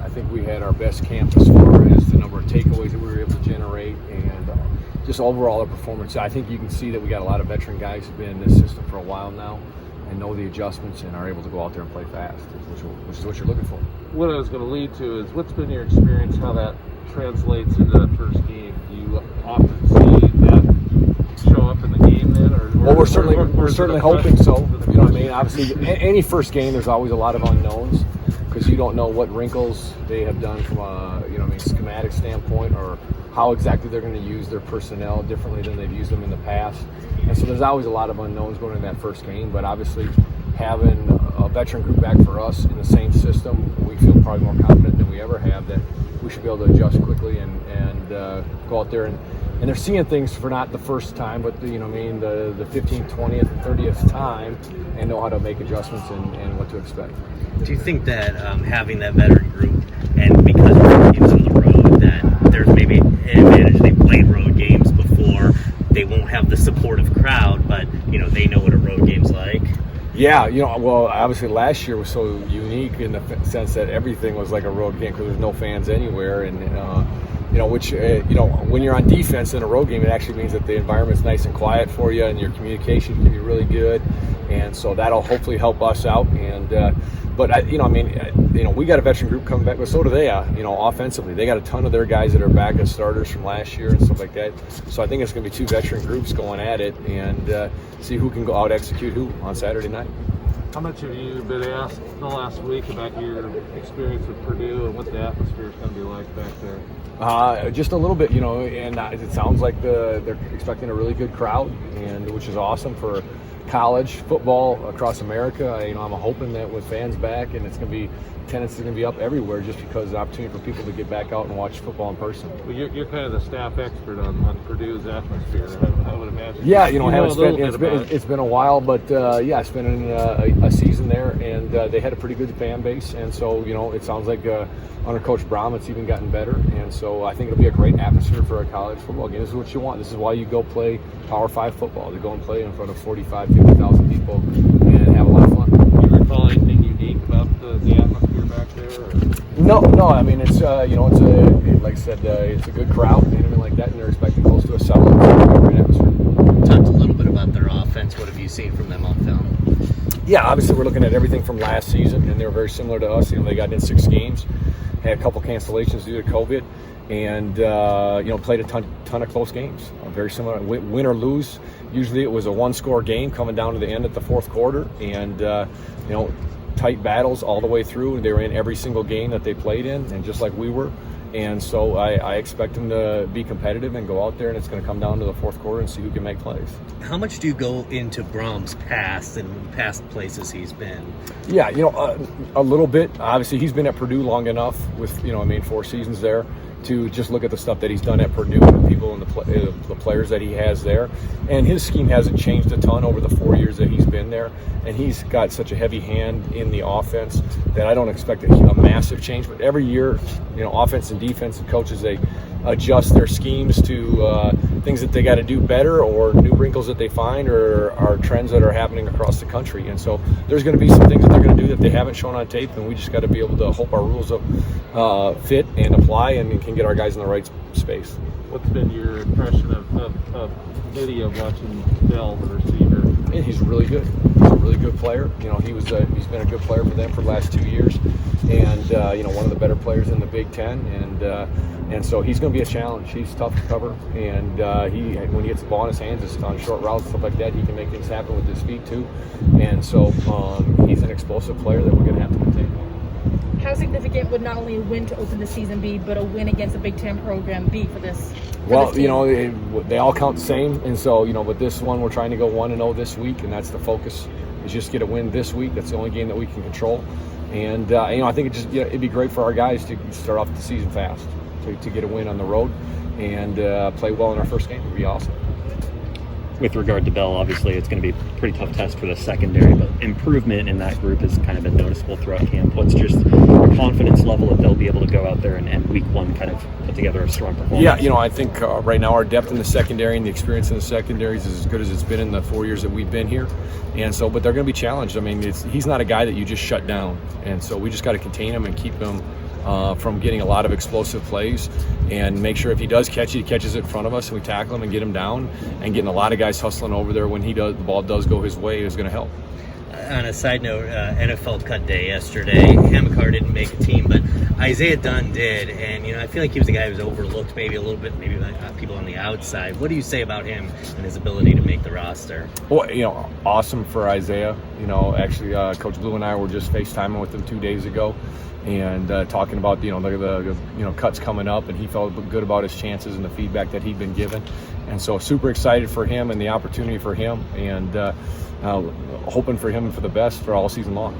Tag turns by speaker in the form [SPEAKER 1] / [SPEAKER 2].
[SPEAKER 1] I think we had our best camp as far as the number of takeaways that we were able to generate and just overall our performance. I think you can see that we got a lot of veteran guys who've been in this system for a while now and know the adjustments and are able to go out there and play fast, which is what you're looking for.
[SPEAKER 2] What I was going to lead to is, what's been your experience, how that translates into that first game? Do you often see that show up in the game then?
[SPEAKER 1] Well, we're certainly hoping so. You know what I mean? Obviously, any first game, there's always a lot of unknowns because you don't know what wrinkles they have done from a schematic standpoint, or how exactly they're going to use their personnel differently than they've used them in the past. And so there's always a lot of unknowns going into that first game. But obviously, having a veteran group back for us in the same system, we feel probably more confident than we ever have that we should be able to adjust quickly and go out there and they're seeing things for not the first time, but the 15th, 20th, and 30th time, and know how to make adjustments and what to expect.
[SPEAKER 3] Do you think that having that veteran group, and because we're games on the road, that there's maybe an advantage? They played road games before, they won't have the supportive crowd, but they know what a road game's like.
[SPEAKER 1] Yeah, well, obviously last year was so unique in the sense that everything was like a road game because there's no fans anywhere, and when you're on defense in a road game, it actually means that the environment's nice and quiet for you, and your communication can be really good, and so that'll hopefully help us out. And we got a veteran group coming back, but so do they. Offensively, they got a ton of their guys that are back as starters from last year and stuff like that. So I think it's going to be two veteran groups going at it and see who can go out execute who on Saturday night.
[SPEAKER 2] How much have you been asked in the last week about your experience with Purdue and what the atmosphere is going to be like back there?
[SPEAKER 1] Just a little bit, and it sounds like they're expecting a really good crowd, and which is awesome for college football across America. I'm hoping that with fans back, and attendance is going to be up everywhere, just because of the opportunity for people to get back out and watch football in person.
[SPEAKER 2] Well, you're kind of the staff expert on Purdue's atmosphere, I would imagine.
[SPEAKER 1] Yeah, it's been a while, but it's been in a season there, and they had a pretty good fan base, and so it sounds like under Coach Brown it's even gotten better, and so I think it'll be a great atmosphere for a college football game. This is what you want. This is why you go play Power 5 football, to go and play in front of 50,000 people and have a lot of fun.
[SPEAKER 2] Do you recall anything unique about the atmosphere back there? Or?
[SPEAKER 1] No. I mean, it's like I said, it's a good crowd and everything like that, and they're expecting close to a sellout. Great atmosphere.
[SPEAKER 3] Talked a little bit about their offense. What have you seen from them on film?
[SPEAKER 1] Yeah, obviously we're looking at everything from last season, and they were very similar to us. They got in 6 games, had a couple cancellations due to COVID, and played a ton of close games. Very similar, win or lose. Usually it was a one-score game coming down to the end at the fourth quarter, and tight battles all the way through. They were in every single game that they played in, and just like we were. And so I expect them to be competitive and go out there, and it's going to come down to the fourth quarter and see who can make plays.
[SPEAKER 3] How much do you go into Brom's past and past places he's been?
[SPEAKER 1] Yeah, a little bit. Obviously, he's been at Purdue long enough with 4 seasons there to just look at the stuff that he's done at Purdue and the people and the players that he has there. And his scheme hasn't changed a ton over the 4 years that he's been there. And he's got such a heavy hand in the offense that I don't expect a massive change. But every year, offense and defensive coaches, they adjust their schemes to things that they got to do better, or new wrinkles that they find, or trends that are happening across the country. And so there's going to be some things that they're going to do that they haven't shown on tape, and we just got to be able to hope our rules fit and apply and can get our guys in the right space.
[SPEAKER 2] What's been your impression of video watching Bell, the receiver?
[SPEAKER 1] And he's really good. He's a really good player. He's been a good player for them for the last 2 years, and one of the better players in the Big Ten, and so he's going to be a challenge. He's tough to cover, and when he gets the ball in his hands, it's on short routes, stuff like that. He can make things happen with his feet too, and so he's an explosive player that we're going to have to contain.
[SPEAKER 4] How significant would not only a win to open the season be, but a win against a Big Ten program be for this?
[SPEAKER 1] Well, they all count the same, and so but this one we're trying to go 1-0 this week, and that's the focus. Is just get a win this week. That's the only game that we can control, and I think it'd be great for our guys to start off the season fast, to get a win on the road and play well in our first game. Would be awesome.
[SPEAKER 5] With regard to Bell, obviously it's going to be a pretty tough test for the secondary, but improvement in that group has kind of been noticeable throughout camp. What's just your confidence level that they'll be able to go out there and week one kind of put together a strong performance?
[SPEAKER 1] Yeah, I think right now our depth in the secondary and the experience in the secondaries is as good as it's been in the 4 years that we've been here. And so, but they're going to be challenged. I mean, he's not a guy that you just shut down. And so we just got to contain him and keep him from getting a lot of explosive plays, and make sure if he does catch it, he catches it in front of us and we tackle him and get him down, and getting a lot of guys hustling over there when the ball does go his way is going to help.
[SPEAKER 3] On a side note, NFL cut day yesterday. Hamilcar didn't make a team, but Isaiah Dunn did, and I feel like he was the guy who was overlooked maybe a little bit, maybe by people on the outside. What do you say about him and his ability to make the roster?
[SPEAKER 1] Well, awesome for Isaiah. Actually, Coach Blue and I were just FaceTiming with him 2 days ago, and talking about the cuts coming up, and he felt good about his chances and the feedback that he'd been given, and so super excited for him and the opportunity for him, and hoping for him for the best for all season long.